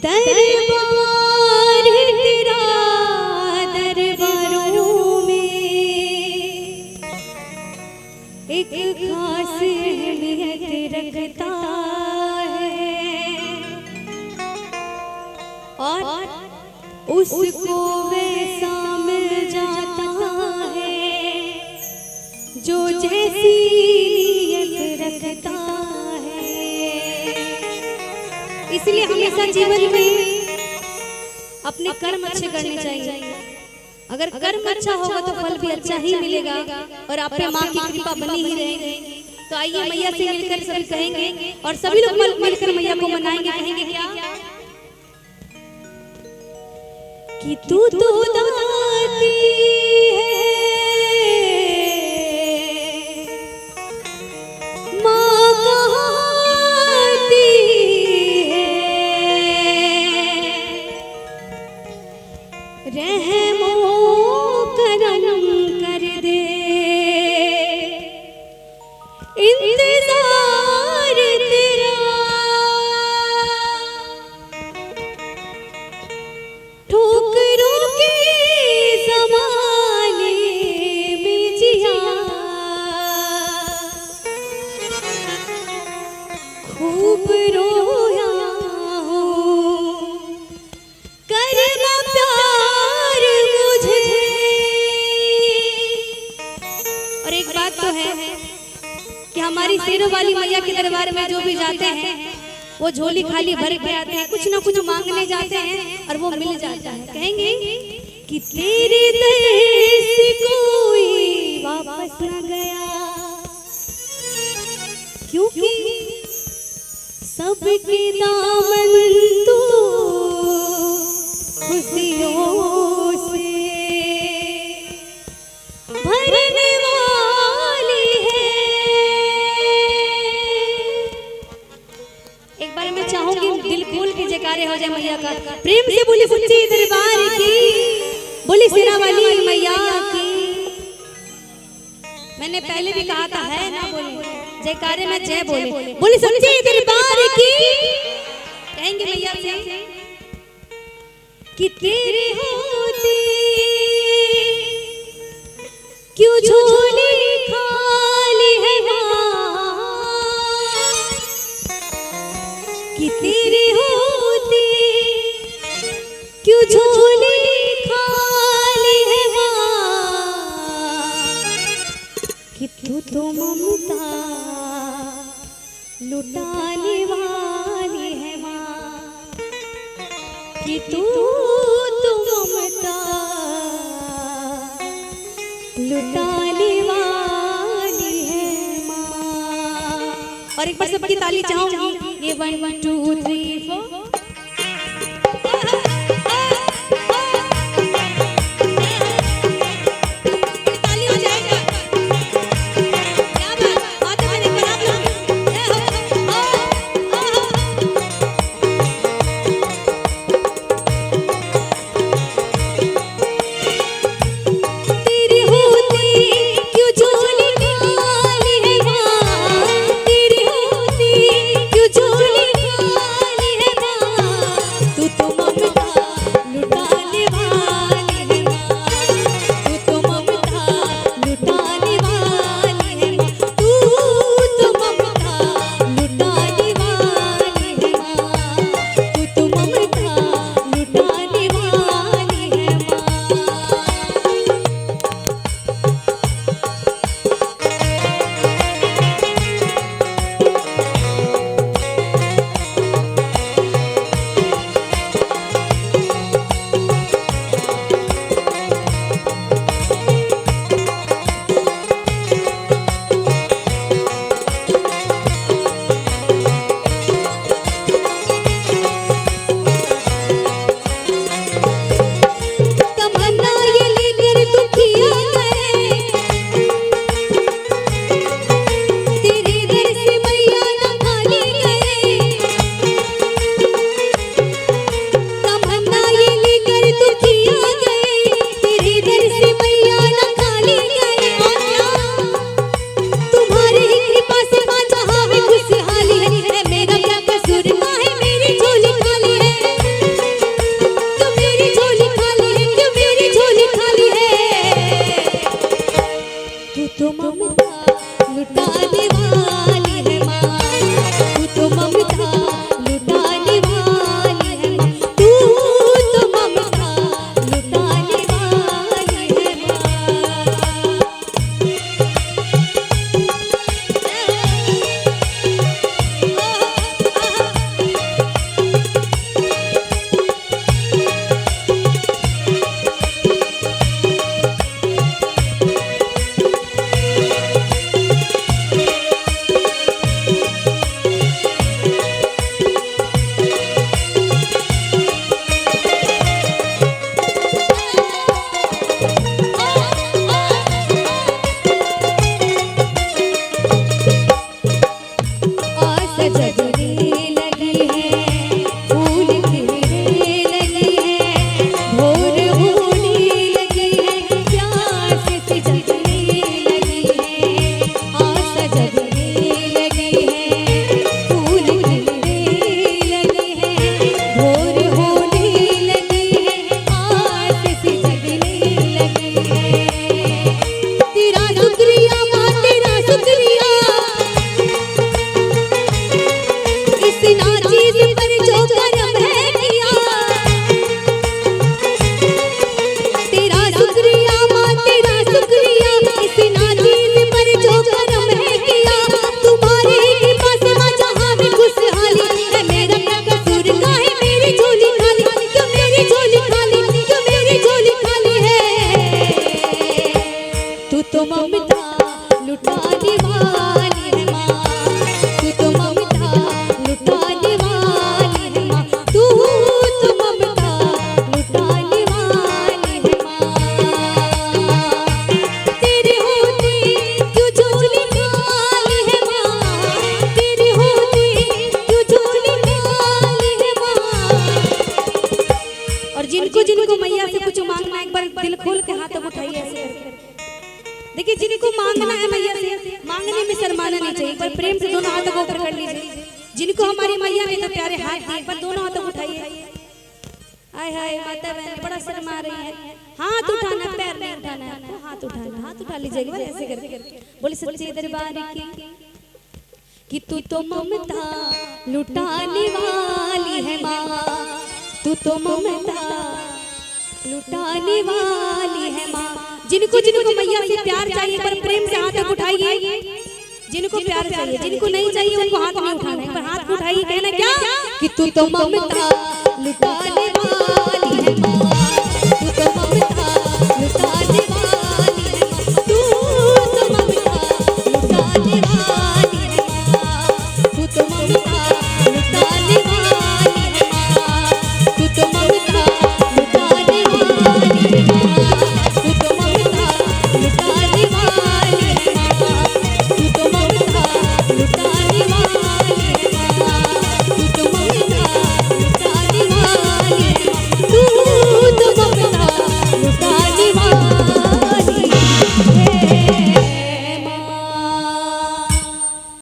दरबार तेरा दरबारों में एक खास अहमियत रखता है और उसको वैसा मिल जाता है जो जैसी नीयत रखता है। इसलिए हमेशा जीवन में अपने कर्म अच्छे करने चाहिए। अगर कर्म अच्छा होगा तो फल भी अच्छा ही मिलेगा और आप पे माँ की कृपा बनी ही रहेगी। तो आइए मैया से मिलकर सभी कहेंगे और सभी लोग मिलकर मैया को मनाएंगे। कहेंगे क्या कि तू तो दाती है माँ कहती है रहमो करम कर दे इंतजार तेरा ठोकरों के ज़माने में जिया खूब रोया हूँ करना प्यार मुझे। और एक बात तो है कि हमारी शेरों वाली मैया के दरबार में जो भी जाते हैं वो झोली खाली भर के आते हैं, कुछ ना कुछ मांगने जाते हैं और वो मिल जाता है। कहेंगे कि तेरे दर से कोई वापस न गया क्योंकि सबके दामन तू खुशियों से भरने वाली है। एक बार मैं चाहूंगी दिल खोल के जयकारे हो जाए मैया का। प्रेम से बोली सच्ची दरबार की, बोली शेरा वाली मैया की। मैंने पहले भी कहा था है ना बोले जयकारे में जय बोले, बोली सच्ची दरबार की। कहेंगे मैया से कि तेरे होते क्यों झोली खाली है माँ, कि तेरे होते क्यों झोली खाली है माँ, कि तू तो ममता लुटाने वाली है माँ, कि तू तो ममता लुटाने वाली है माँ। और एक बार सबकी ताली चाहूंगी। ये 1 2 3 4 झोली जिनको जिनको मैया से कुछ मांगना है एक बार दिल खोल के हाथ उठाइए ऐसे करके। देखिए जिनको मांगना है मैया से, मांगने में शर्माना नहीं चाहिए, पर प्रेम से दोनों हाथों को ऊपर कर लीजिए। जिनको हमारी मैया ने तो प्यारे हाथ दिए, पर दोनों हाथों को उठाइए। आय हाय माता बहन बड़ा शर्मा रही है। हाथ उठाना, पैर नहीं उठाना है, हाथ उठाना, हाथ उठा लीजिएगा ऐसे करके। बोले सच्चे दरबार की कि तू तो ममता लुटाने वाली है माँ, तू तो ममता लुटाने वाली है माँ। जिनको जिनको मैया से प्यार चाहिए पर प्रेम से हाथ उठाइए। जिनको प्यार चाहिए, जिनको नहीं चाहिए उनको हाथ नहीं उठाना है, पर हाथ उठाइए। कहना क्या कि तू तो ममता